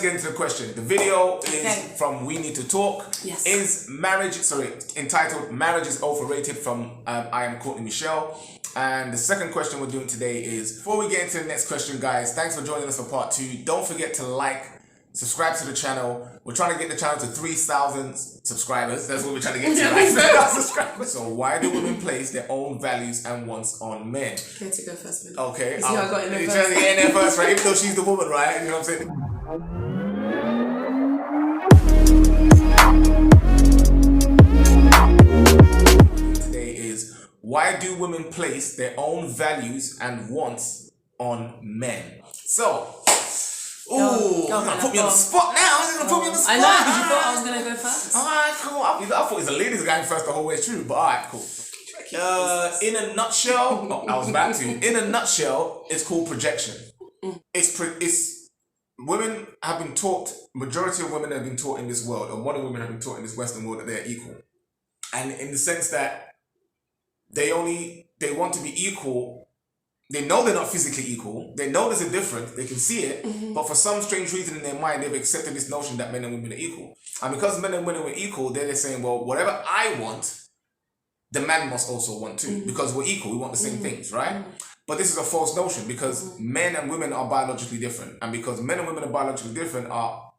let's get into the question. The video is from We Need to Talk. Yes. Entitled Marriage is Overrated from I Am Courtney Michelle. And the second question we're doing today is, before we get into the next question, guys, thanks for joining us for part 2. Don't forget to like, subscribe to the channel. We're trying to get the channel to 3,000 subscribers. That's what we're trying to get to, right? 3,000 subscribers. So why do women place their own values and wants on men? Okay, to go first. Maybe. Okay. You see how I got in there you're first? trying to get in there first, right? Even though she's the woman, right? You know what I'm saying? Why do women place their own values and wants on men? So, you're gonna put me on the spot now. You're gonna put me on the spot. I know, because you thought I was gonna go first. Alright, cool. I thought it was the ladies going first the whole way through, but alright, cool. In a nutshell, I was about to. In a nutshell, it's called projection. It's women have been taught, majority of women have been taught in this world, or modern women have been taught in this Western world, that they're equal. And in the sense that they want to be equal. They know they're not physically equal. They know there's a difference. They can see it. But for some strange reason in their mind, they've accepted this notion that men and women are equal. And because men and women are equal, they're saying, well, whatever I want, the man must also want too. Because we're equal. We want the same things, right? But this is a false notion, because men and women are biologically different. And because men and women are biologically different, our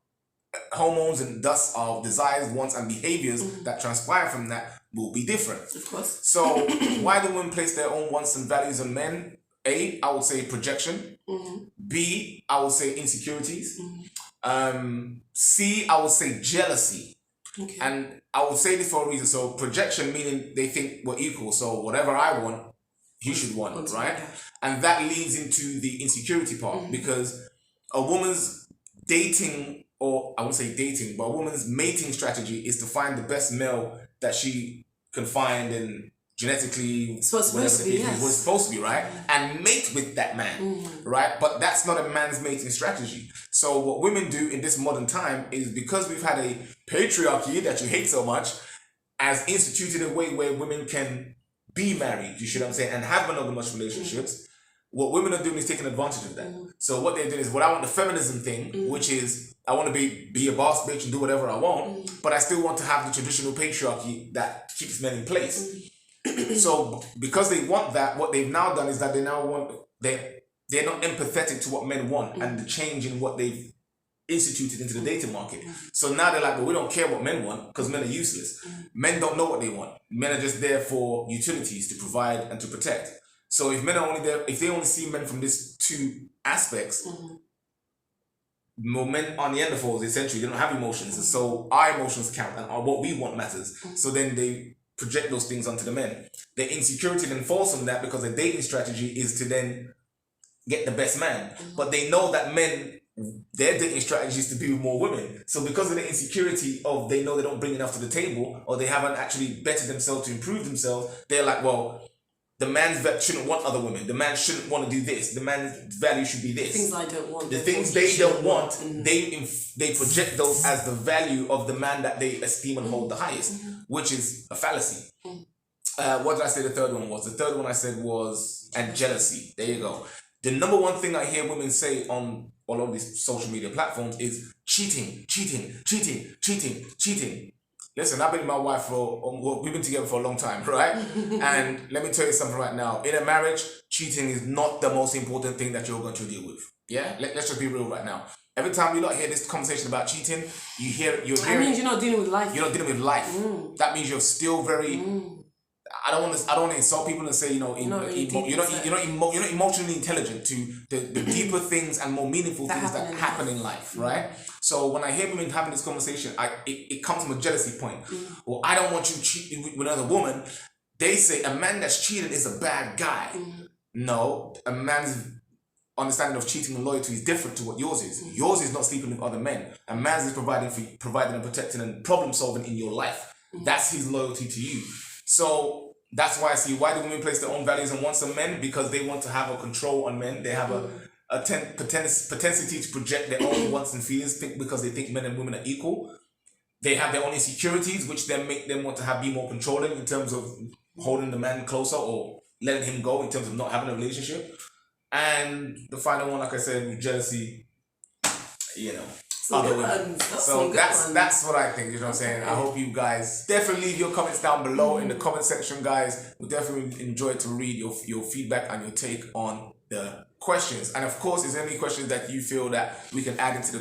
hormones and thus our desires, wants, and behaviors that transpire from that will be different. Of course. So why do women place their own wants and values on men? A, I would say projection. B, I would say insecurities. C, I would say jealousy. Okay. And I would say this for a reason. So projection meaning they think we're equal. So whatever I want, he should want, right? And that leads into the insecurity part, because a woman's dating, or I wouldn't say dating, but a woman's mating strategy is to find the best male that she can find and genetically, it's what's supposed to be, yes. What's supposed to be, right? And mate with that man, right? But that's not a man's mating strategy. So what women do in this modern time is, because we've had a patriarchy that you hate so much, as instituted a way where women can be married, you see what I'm saying, and have monogamous relationships. What women are doing is taking advantage of that. So what they're doing is, what I want, the feminism thing, which is, I want to be a boss bitch and do whatever I want, but I still want to have the traditional patriarchy that keeps men in place. So because they want that, what they've now done is that they're not empathetic to what men want and the change in what they've instituted into the dating market. So now they're like, well, we don't care what men want because men are useless. Men don't know what they want. Men are just there for utilities, to provide and to protect. So if men are only there, if they only see men from these two aspects, men are Neanderthals essentially. They don't have emotions, and so our emotions count, and what we want matters. So then they project those things onto the men. Their insecurity then falls from that, because their dating strategy is to then get the best man. But they know that men, their dating strategy is to be with more women. So because of the insecurity of, they know they don't bring enough to the table, or they haven't actually bettered themselves to improve themselves, they're like, well, the man's shouldn't want other women. The man shouldn't want to do this. The man's value should be this. Things I don't want. The things they don't want, they project those as the value of the man that they esteem and hold the highest, which is a fallacy. What did I say the third one was? The third one I said was, and jealousy. There you go. The number one thing I hear women say on all of these social media platforms is cheating. Listen, I've been with my wife we've been together for a long time, right? And let me tell you something right now. In a marriage, cheating is not the most important thing that you're going to deal with. Yeah? Let's just be real right now. Every time you hear this conversation about cheating, you're means you're not dealing with life. You're not dealing with life. That means you're still very... I don't want to insult people and say, you're not emotionally intelligent to the deeper things and more meaningful things that happen in life, right? So when I hear women having this conversation, it comes from a jealousy point. Well, I don't want you cheating with another woman. They say a man that's cheating is a bad guy. No, a man's understanding of cheating and loyalty is different to what yours is. Yours is not sleeping with other men. A man's is providing and protecting and problem solving in your life. That's his loyalty to you. So that's why I see, why do women place their own values and wants on men? Because they want to have a control on men. They have a propensity to project their own wants and feelings because they think men and women are equal. They have their own insecurities, which then make them want to be more controlling in terms of holding the man closer or letting him go in terms of not having a relationship. And the final one, like I said, with jealousy, It's other women. So that's what I think, you know what I'm saying? I hope you guys definitely leave your comments down below in the comment section, guys. We definitely enjoy to read your feedback and your take on the questions. And of course, is there any questions that you feel that we can add into the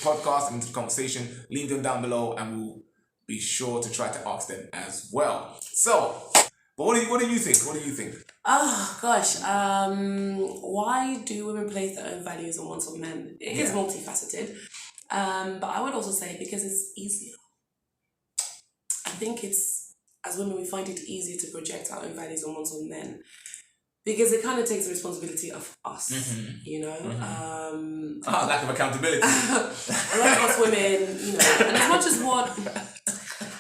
podcast, into the conversation, leave them down below and we'll be sure to try to ask them as well. So, but what do you think? What do you think? Oh gosh, why do women place their own values and wants on men? It is multifaceted, but I would also say because it's easier. I think it's, as women, we find it easier to project our own values and wants on men because it kind of takes the responsibility of us, you know. Lack of accountability. A lot of us women, you know, and as much as what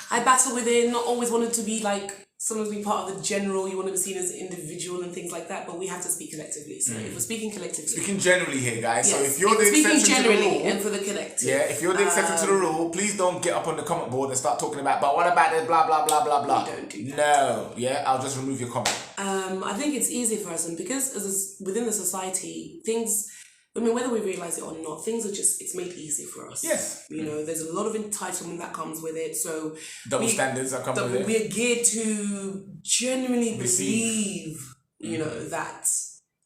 I battle within, not always wanted to be like, sometimes be part of the general, you want to be seen as an individual and things like that, but we have to speak collectively. So if we're speaking collectively... Speaking generally here, guys. Yes, so if you're the exception to the rule... and for the collective. Yeah, if you're the exception to the rule, please don't get up on the comment board and start talking about, but what about this, blah, blah, blah, blah, blah. We don't do that. No, yeah, I'll just remove your comment. I think it's easy for us, and because within the society, things... I mean, whether we realise it or not, things are just, it's made easier for us. Yes. You know, there's a lot of entitlement that comes with it. So double standards that come with it. We're geared to genuinely believe, you know, that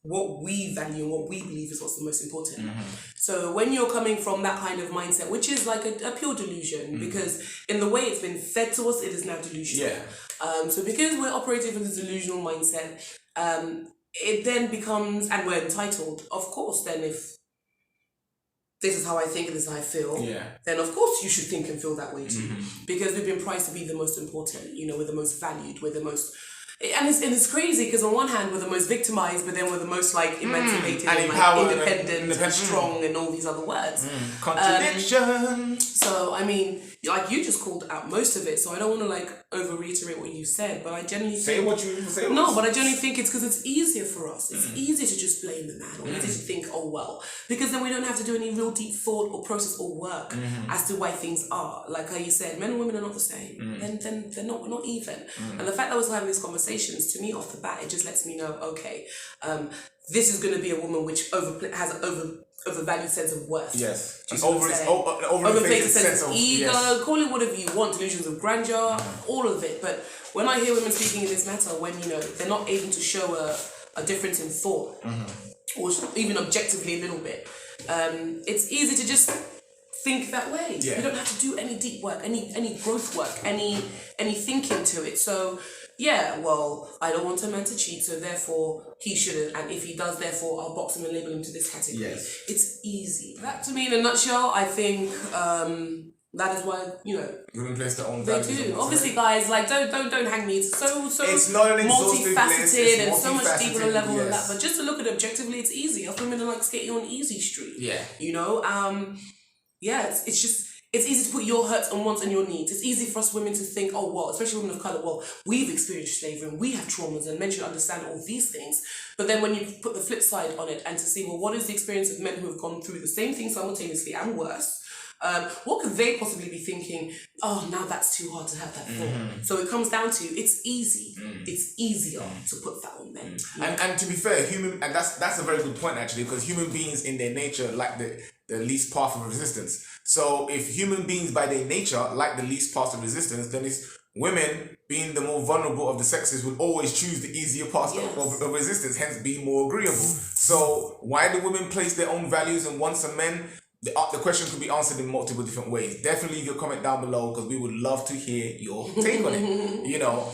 what we value and what we believe is what's the most important. So when you're coming from that kind of mindset, which is like a pure delusion, because in the way it's been fed to us, it is now delusional. Yeah. So because we're operating from this delusional mindset, it then becomes, and we're entitled, of course, then if this is how I think and this is how I feel, then of course you should think and feel that way too. Because we've been prized to be the most important, you know, we're the most valued, we're the most... And it's crazy because on one hand we're the most victimized, but then we're the most like emancipated and like independent and strong and all these other words. Contradiction. So I mean, like you just called out most of it, so I don't want to like over reiterate what you said, but I generally think what you say. No, but I generally think it's because it's easier for us. It's easier to just blame the man, or easier to think, oh well, because then we don't have to do any real deep thought or process or work as to why things are. Like how you said, men and women are not the same. Then they're not. We're not even. And the fact that we're having these conversations, to me off the bat, it just lets me know, okay, this is going to be a woman which has an overvalued sense of worth. Yes. Overplayed sense of ego, call it whatever you want, delusions of grandeur, all of it. But when I hear women speaking in this matter, when, you know, they're not able to show a difference in thought, or even objectively a little bit, it's easy to just think that way. You don't have to do any deep work, any growth work, any thinking to it. So yeah, well, I don't want a man to cheat, so therefore he shouldn't. And if he does, therefore I'll box him and label him to this category. Yes. It's easy. That, to me, in a nutshell, I think that is why, you know, women place their own values. They do. Obviously, guys, like don't hang me. It's so it's not an multifaceted and so much deeper on a level than that. But just to look at it objectively, it's easy. Us women are like skating on easy street. Yeah. You know, it's just. It's easy to put your hurts and wants and your needs. It's easy for us women to think, oh, well, especially women of colour, well, we've experienced slavery and we have traumas and men should understand all these things. But then when you put the flip side on it and to see, well, what is the experience of men who have gone through the same thing simultaneously and worse? What could they possibly be thinking? Oh, now that's too hard to have that thought. So it comes down to, it's easy. It's easier to put that on men. And to be fair, and that's a very good point actually, because human beings in their nature like the least path of resistance. So if human beings by their nature like the least path of resistance, then it's women, being the more vulnerable of the sexes, will always choose the easier path of resistance, hence being more agreeable. So why do women place their own values and wants on men? The question could be answered in multiple different ways. Definitely leave your comment down below because we would love to hear your take on it. You know,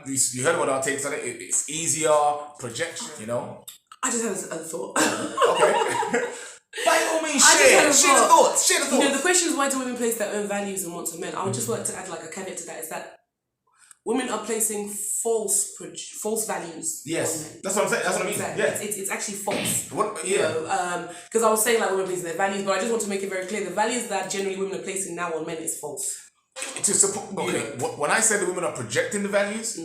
you heard what our takes on it. It's easier, projection, you know. I just had a thought. Okay. By all means, share the thoughts. You know, the question is why do women place their own values and wants on men? I would just like to add like a caveat to that, is that women are placing false values. Yes, on men. That's what I'm saying. That's what I mean. Exactly. Yeah, it's actually false. What? Yeah. You know, because I was saying like women placing their values, but I just want to make it very clear: the values that generally women are placing now on men is false. To support. Okay. When I say the women are projecting the values,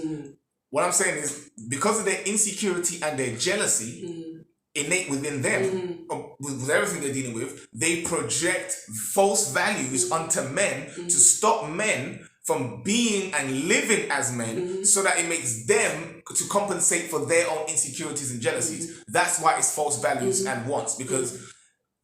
what I'm saying is because of their insecurity and their jealousy. Innate within them, with everything they're dealing with, they project false values onto men to stop men from being and living as men, so that it makes them to compensate for their own insecurities and jealousies. That's why it's false values and wants, because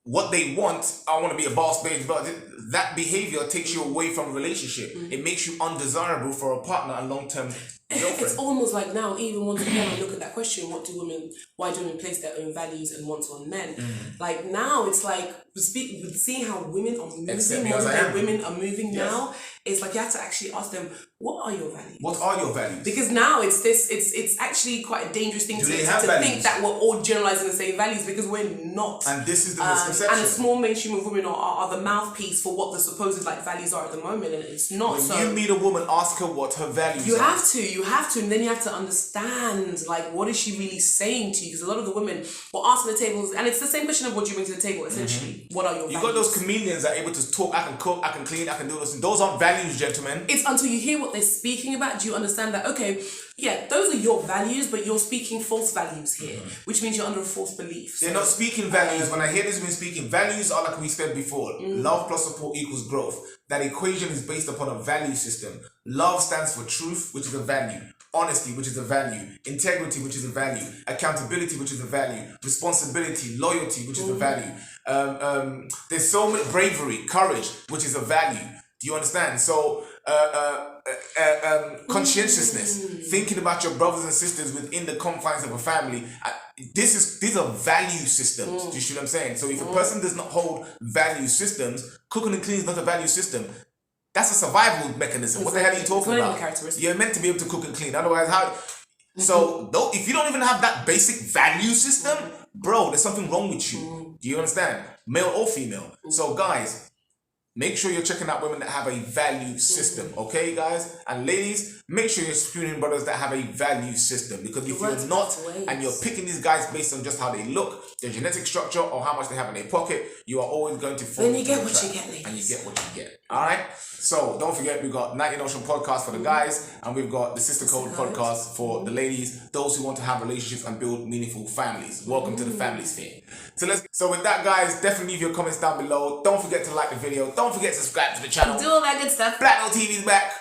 what they want, I want to be a boss babe, but that behavior takes you away from a relationship. It makes you undesirable for a partner and long-term girlfriend. It's almost like now, even once again, I look at that question, why do women place their own values and wants on men? Like now, it's like, seeing how women are moving, women are moving now, it's like you have to actually ask them, what are your values? What are your values? Because now it's actually quite a dangerous thing to think that we're all generalizing the same values, because we're not. And this is the misconception. And a small mainstream of women are the mouthpiece for what the supposed like values are at the moment, and it's not. When you meet a woman, ask her what her values are. You have to, and then you have to understand, like, what is she really saying to you? Because a lot of the women will ask at the tables, and it's the same question of what you bring to the table, essentially. What are your values? You got those comedians that are able to talk, I can cook, I can clean, I can do this. Those aren't values, gentlemen. It's until you hear what they're speaking about, do you understand that, okay, yeah, those are your values, but you're speaking false values here, which means you're under a false belief. They're not speaking values. When I hear this women speaking, values are like we said before. Love plus support equals growth. That equation is based upon a value system. Love stands for truth, which is a value. Honesty, which is a value. Integrity, which is a value. Accountability, which is a value. Responsibility, loyalty, which is a value. There's so much bravery, courage, which is a value. Do you understand? So, conscientiousness, thinking about your brothers and sisters within the confines of a family. These are value systems. Do you see what I'm saying? So if a person does not hold value systems, cooking and cleaning is not a value system. That's a survival mechanism. What the hell are you talking about? You're meant to be able to cook and clean. Otherwise, how? So if you don't even have that basic value system, bro, there's something wrong with you. Do you understand? Male or female. So guys, make sure you're checking out women that have a value system, okay, guys? And ladies, make sure you're spooning brothers that have a value system. Because if you're not, and you're picking these guys based on just how they look, their genetic structure, or how much they have in their pocket, you are always going to fall. Then you get what you get, ladies. And you get what you get. All right? So don't forget, we've got 19 Ocean podcast for the guys, and we've got the Sisterhood podcast for the ladies, those who want to have relationships and build meaningful families. Welcome to the family sphere. So with that, guys, definitely leave your comments down below. Don't forget to like the video. Don't forget to subscribe to the channel. Do all that good stuff. BLKMailTV's back.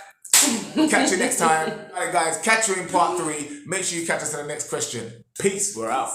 Catch you next time. All right, guys, catch you in part 3. Make sure you catch us in the next question. Peace. We're out.